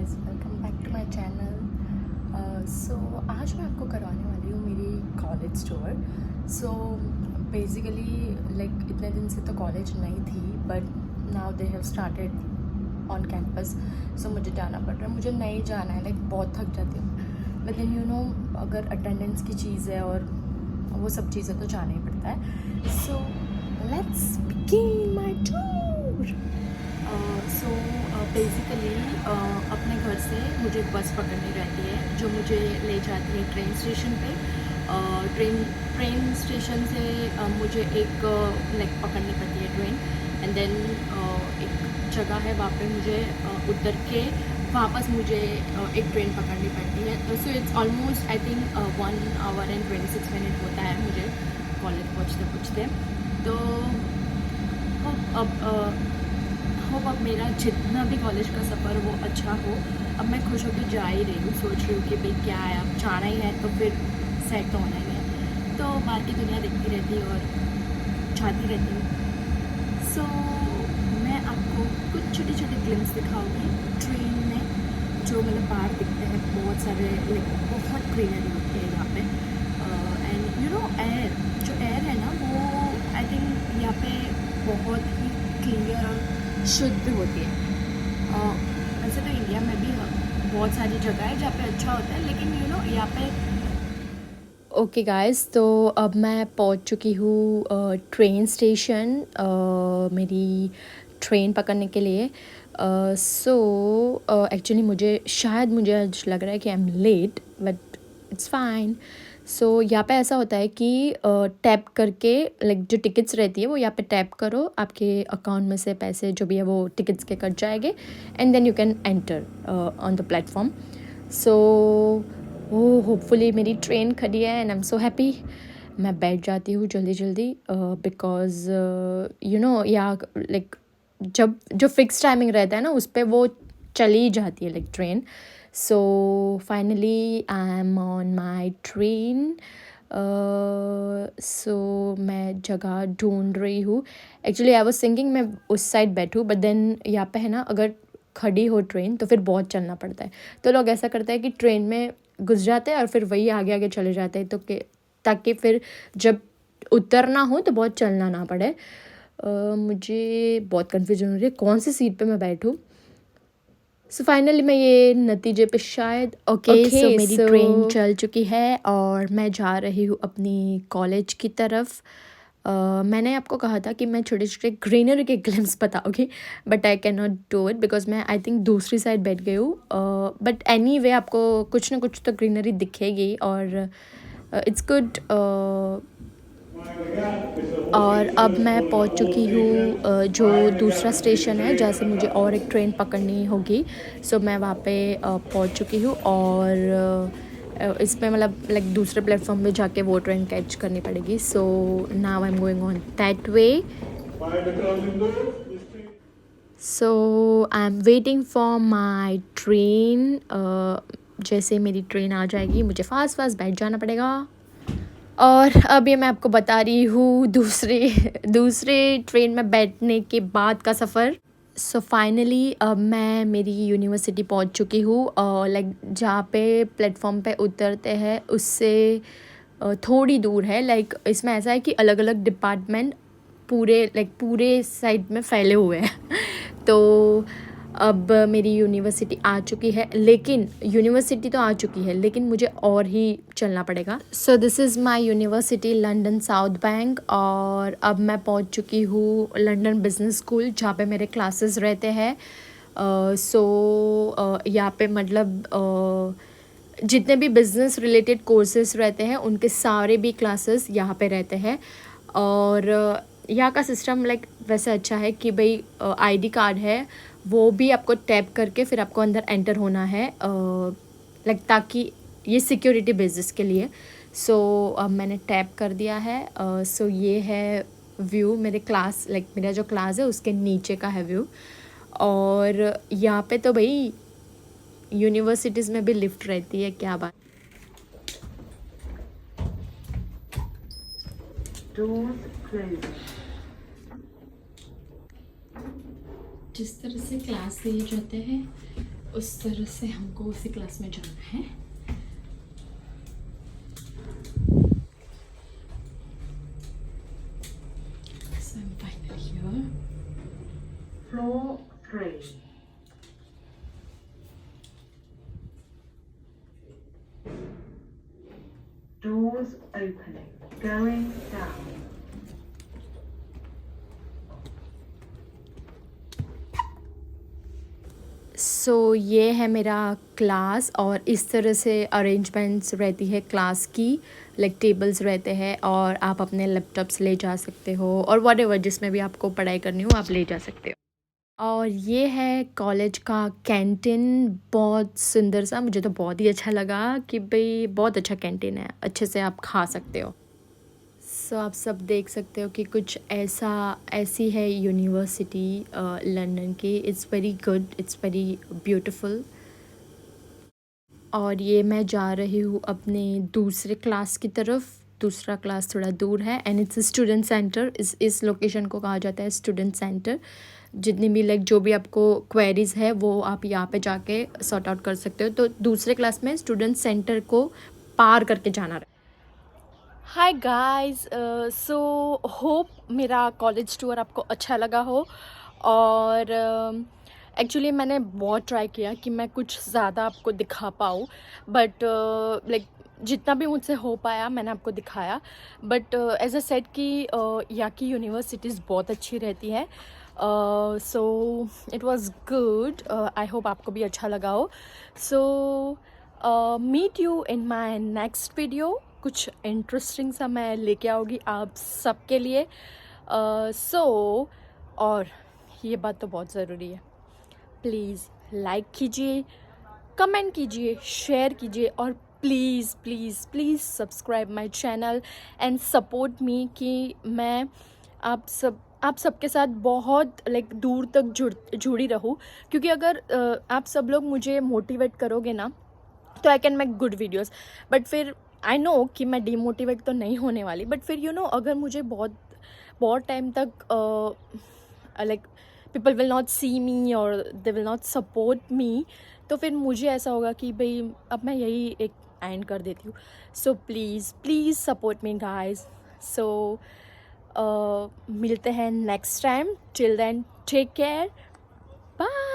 Guys, welcome back to my channel. So आज मैं आपको करवाने वाली हूँ मेरी college tour. So basically like इतने दिन से तो कॉलेज नहीं थी, but now they have started on campus. So मुझे जाना पड़ रहा है, मुझे नहीं जाना है, लाइक बहुत थक जाती हूँ। लेकिन यू नो अगर अटेंडेंस की चीज़ है और वो सब चीज़ें तो जाना ही पड़ता है। So let's begin my tour. So basically अपने घर से मुझे बस पकड़नी रहती है जो मुझे ले जाती है ट्रेन स्टेशन पे। ट्रेन स्टेशन से मुझे एक लाइक पकड़नी पड़ती है ट्रेन, एंड देन एक जगह है वहाँ पे मुझे उतर के वापस मुझे एक ट्रेन पकड़नी पड़ती है। So it's almost I think 1 our and 26 minute होता है मुझे कॉलेज पहुँचते। तो अब मेरा जितना भी कॉलेज का सफ़र वो अच्छा हो। अब मैं खुश होकर जा ही रही हूँ, सोच रही हूँ कि भाई क्या है, अब जाना ही है तो फिर सेट तो होना ही है। तो बाहर की दुनिया देखती रहती है और जाती रहती हूँ। सो मैं आपको कुछ छोटे छोटे ग्लिम्स दिखाऊंगी ट्रेन में, जो मतलब बाहर दिखते हैं। बहुत सारे लाइक बहुत ग्रीनरी होती है यहाँ पे, एंड यू नो एयर, जो एयर है ना वो आई थिंक यहाँ पे बहुत ही क्लियर और शुद्ध होती है। वैसे तो इंडिया में भी बहुत सारी जगह है जहाँ पे अच्छा होता है, लेकिन यू नो यहाँ पे ओके गाइस, तो अब मैं पहुँच चुकी हूँ ट्रेन स्टेशन मेरी ट्रेन पकड़ने के लिए। सो एक्चुअली मुझे आज लग रहा है कि I am late, but it's fine. So यहाँ पे ऐसा होता है कि टैप करके लाइक जो टिकट्स रहती है वो यहाँ पे टैप करो, आपके अकाउंट में से पैसे जो भी है वो टिकट्स के कट जाएंगे, and then you can enter on the platform. So hopefully मेरी ट्रेन खड़ी है and I am so happy. मैं बैठ जाती हूँ जल्दी जल्दी, बिकॉज यू नो या लाइक जब जो फिक्स टाइमिंग रहता है ना उस पर वो चली जाती है like train. So finally I am on my train. So मैं जगह ढूंढ रही हूँ। एक्चुअली आई वॉज थिंकिंग मैं उस साइड बैठूँ, बट देन यहाँ पे है ना, अगर खड़ी हो ट्रेन तो फिर बहुत चलना पड़ता है। तो लोग ऐसा करते हैं कि ट्रेन में घुस जाते हैं और फिर वही आगे आगे चले जाते हैं, तो ताकि फिर जब उतरना हो तो बहुत चलना ना पड़े। मुझे बहुत कन्फ्यूजन हो रही है कौन सी सीट पे मैं बैठूँ। सो फाइनली मैं ये नतीजे पे शायद सो मेरी ट्रेन चल चुकी है और मैं जा रही हूँ अपनी कॉलेज की तरफ। मैंने आपको कहा था कि मैं छोटे छोटे ग्रीनरी के ग्लिम्स बताऊँगी, but I can not do it because मैं आई थिंक दूसरी साइड बैठ गई हूँ। बट एनी वे आपको कुछ ना कुछ तो ग्रीनरी दिखेगी और इट्स गुड। और अब मैं पहुंच चुकी हूँ जो दूसरा स्टेशन है जहाँ से मुझे और एक ट्रेन पकड़नी होगी। सो मैं वहाँ पे पहुंच चुकी हूँ और इसमें मतलब लाइक दूसरे प्लेटफॉर्म पे जाके वो ट्रेन कैच करनी पड़ेगी। So now I am going on that way. So I am waiting for my train. जैसे मेरी ट्रेन आ जाएगी मुझे फास्ट बैठ जाना पड़ेगा। और अब ये मैं आपको बता रही हूँ दूसरे ट्रेन में बैठने के बाद का सफ़र। सो फाइनली अब मैं मेरी यूनिवर्सिटी पहुँच चुकी हूँ, लाइक जहाँ पे प्लेटफॉर्म पे उतरते हैं उससे थोड़ी दूर है। लाइक इसमें ऐसा है कि अलग अलग डिपार्टमेंट पूरे साइड में फैले हुए हैं। तो अब मेरी यूनिवर्सिटी आ चुकी है, लेकिन यूनिवर्सिटी तो आ चुकी है लेकिन मुझे और ही चलना पड़ेगा। So this is my university London south bank, और अब मैं पहुंच चुकी हूँ लंदन बिजनेस स्कूल जहाँ पे मेरे क्लासेस रहते हैं। यहाँ पे मतलब जितने भी बिज़नेस रिलेटेड कोर्सेज रहते हैं उनके सारे भी क्लासेस यहाँ पे रहते हैं। और यहाँ का सिस्टम लाइक वैसे अच्छा है कि भाई आईडी कार्ड है वो भी आपको टैप करके फिर आपको अंदर एंटर होना है, लाइक ताकि ये सिक्योरिटी बेसिस के लिए। सो अब मैंने टैप कर दिया है। सो ये है व्यू मेरे क्लास, लाइक मेरा जो क्लास है उसके नीचे का है व्यू। और यहाँ पे तो भाई यूनिवर्सिटीज़ में भी लिफ्ट रहती है, क्या बात। जिस तरह से क्लास लिए जाते हैं उस तरह से हमको उसी क्लास में जाना है। So I'm finally here. Floor 3. Doors opening. Going down. सो ये है मेरा क्लास और इस तरह से अरेंजमेंट्स रहती है क्लास की। लाइक टेबल्स रहते हैं और आप अपने लैपटॉप्स ले जा सकते हो और व्हाटएवर जिसमें भी आपको पढ़ाई करनी हो आप ले जा सकते हो। और ये है कॉलेज का कैंटीन, बहुत सुंदर सा, मुझे तो बहुत ही अच्छा लगा कि भाई बहुत अच्छा कैंटीन है, अच्छे से आप खा सकते हो। सो आप सब देख सकते हो कि कुछ ऐसी है यूनिवर्सिटी लंदन की। It's very good, it's very beautiful. और ये मैं जा रही हूँ अपने दूसरे क्लास की तरफ। दूसरा क्लास थोड़ा दूर है एंड इट्स स्टूडेंट सेंटर। इस लोकेशन को कहा जाता है स्टूडेंट सेंटर। जितनी भी लाइक जो भी आपको क्वेरीज है वो आप यहाँ पे जाके सॉर्ट आउट कर सकते हो। तो दूसरे क्लास में स्टूडेंट सेंटर को पार करके जाना। हाय गाइस, सो होप मेरा कॉलेज टूर आपको अच्छा लगा हो। और एक्चुअली मैंने बहुत ट्राई किया कि मैं कुछ ज़्यादा आपको दिखा पाऊँ, बट लाइक जितना भी मुझसे हो पाया मैंने आपको दिखाया। बट एज अ सेट कि यहाँ की यूनिवर्सिटीज़ बहुत अच्छी रहती है। So it was good. I hope आपको भी अच्छा लगा हो। So meet you in my next video. कुछ इंटरेस्टिंग सा मैं लेके आऊँगी आप सबके लिए। और ये बात तो बहुत ज़रूरी है, प्लीज़ लाइक कीजिए, कमेंट कीजिए, शेयर कीजिए और please please please subscribe my channel and support me कि मैं आप सबके साथ बहुत लाइक दूर तक जुड़ी रहूँ। क्योंकि अगर आप सब लोग मुझे मोटिवेट करोगे ना तो I can make good videos. But फिर आई नो कि मैं डीमोटिवेट तो नहीं होने वाली, बट फिर अगर मुझे बहुत बहुत टाइम तक लाइक पीपल विल नॉट सी मी और they will not support me, तो फिर मुझे ऐसा होगा कि भाई अब मैं यही एक एंड कर देती हूँ। So please please support me guys. So मिलते हैं next time. Till then take care, bye.